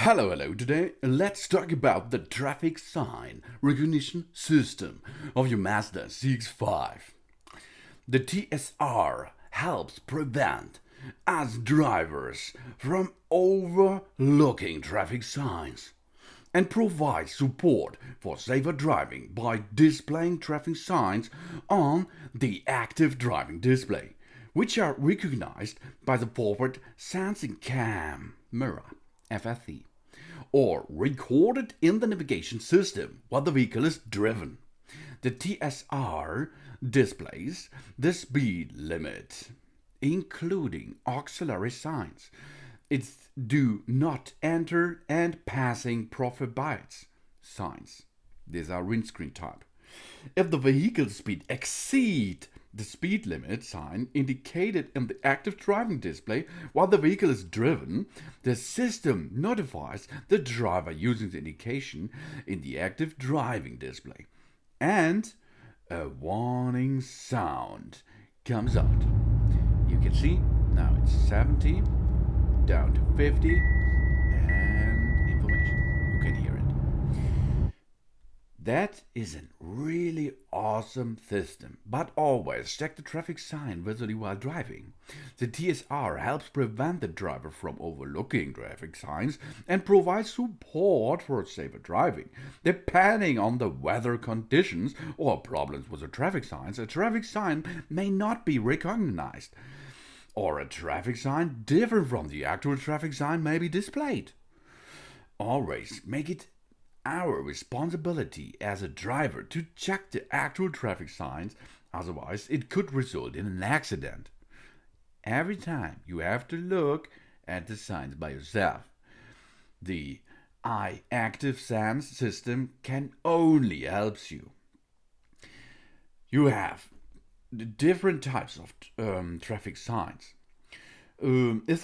Hello, today let's talk about the traffic sign recognition system of your Mazda CX-5. The TSR helps prevent us drivers from overlooking traffic signs and provides support for safer driving by displaying traffic signs on the active driving display, which are recognized by the forward sensing camera FSC, or recorded in the navigation system while the vehicle is driven. The TSR displays the speed limit, including auxiliary signs. It's do not enter and passing prohibited signs. These are windscreen type. If the vehicle speed exceed the speed limit sign indicated in the active driving display while the vehicle is driven, the system notifies the driver using the indication in the active driving display. And a warning sound comes out. You can see now it's 70 down to 50 and information. You can hear it. That is a really awesome system, but always check the traffic sign visually while driving. The TSR helps prevent the driver from overlooking traffic signs and provides support for safer driving. Depending on the weather conditions or problems with the traffic signs, a traffic sign may not be recognized, or a traffic sign different from the actual traffic sign may be displayed. Always make it our responsibility as a driver to check the actual traffic signs, otherwise it could result in an accident. Every time you have to look at the signs by yourself. The eye active sense system can only help you. You have the different types of traffic signs. If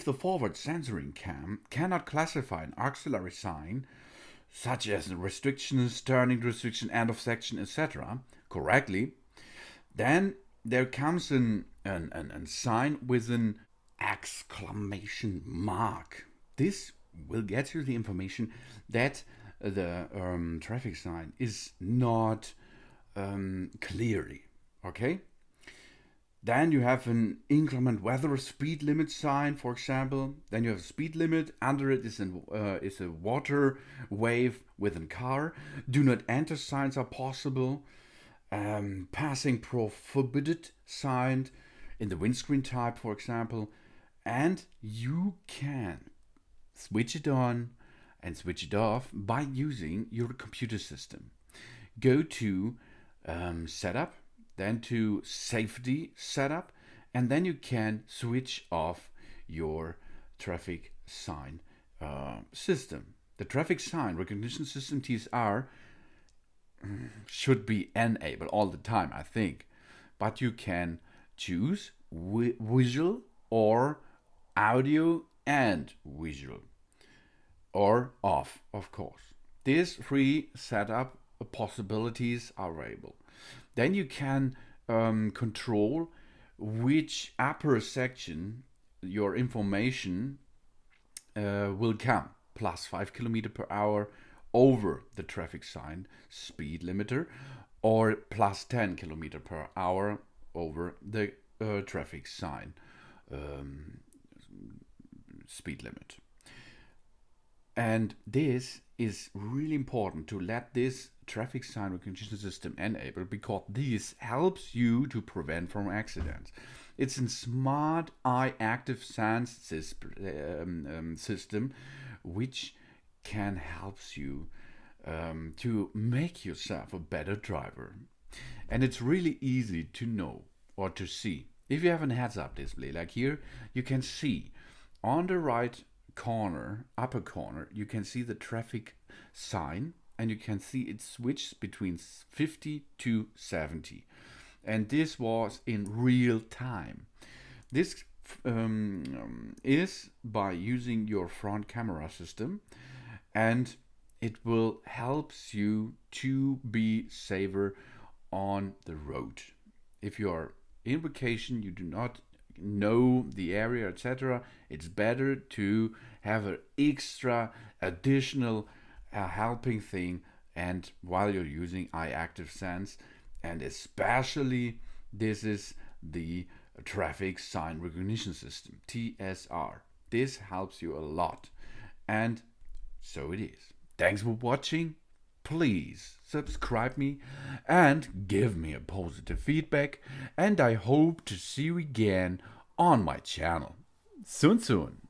the forward sensoring cam cannot classify an auxiliary sign, such as restrictions, turning restriction, end of section, etc., correctly, then there comes an sign with an exclamation mark. This will get you the information that the traffic sign is not clearly, okay? Then you have an inclement weather speed limit sign, for example. Then you have a speed limit. Under it is a water wave with a car. Do not enter signs are possible. Passing prohibited sign in the windscreen type, for example. And you can switch it on and switch it off by using your computer system. Go to Setup, then to Safety Setup, and then you can switch off your traffic sign system. The traffic sign recognition system TSR should be enabled all the time, I think, but you can choose visual or audio and visual, or off, of course. These three setup possibilities are available. Then you can control which upper section your information will come, plus 5 km/h over the traffic sign speed limiter, or plus 10 km/h over the traffic sign speed limit. And this is really important to let this traffic sign recognition system enable, because this helps you to prevent from accidents. It's a smart eye active sense system which can help you to make yourself a better driver. And it's really easy to know or to see. If you have a heads-up display like here, you can see on the right corner, upper corner, you can see the traffic sign, and you can see it switched between 50 to 70, and this was in real time. This is by using your front camera system, and it will help you to be safer on the road. If you are in vacation, you do not know the area, etc., it's better to have an extra additional helping thing and while you're using eye active sense, and especially this is the traffic sign recognition system, TSR. This helps you a lot, and so it is. Thanks for watching. Please subscribe me and give me a positive feedback, and I hope to see you again on my channel soon.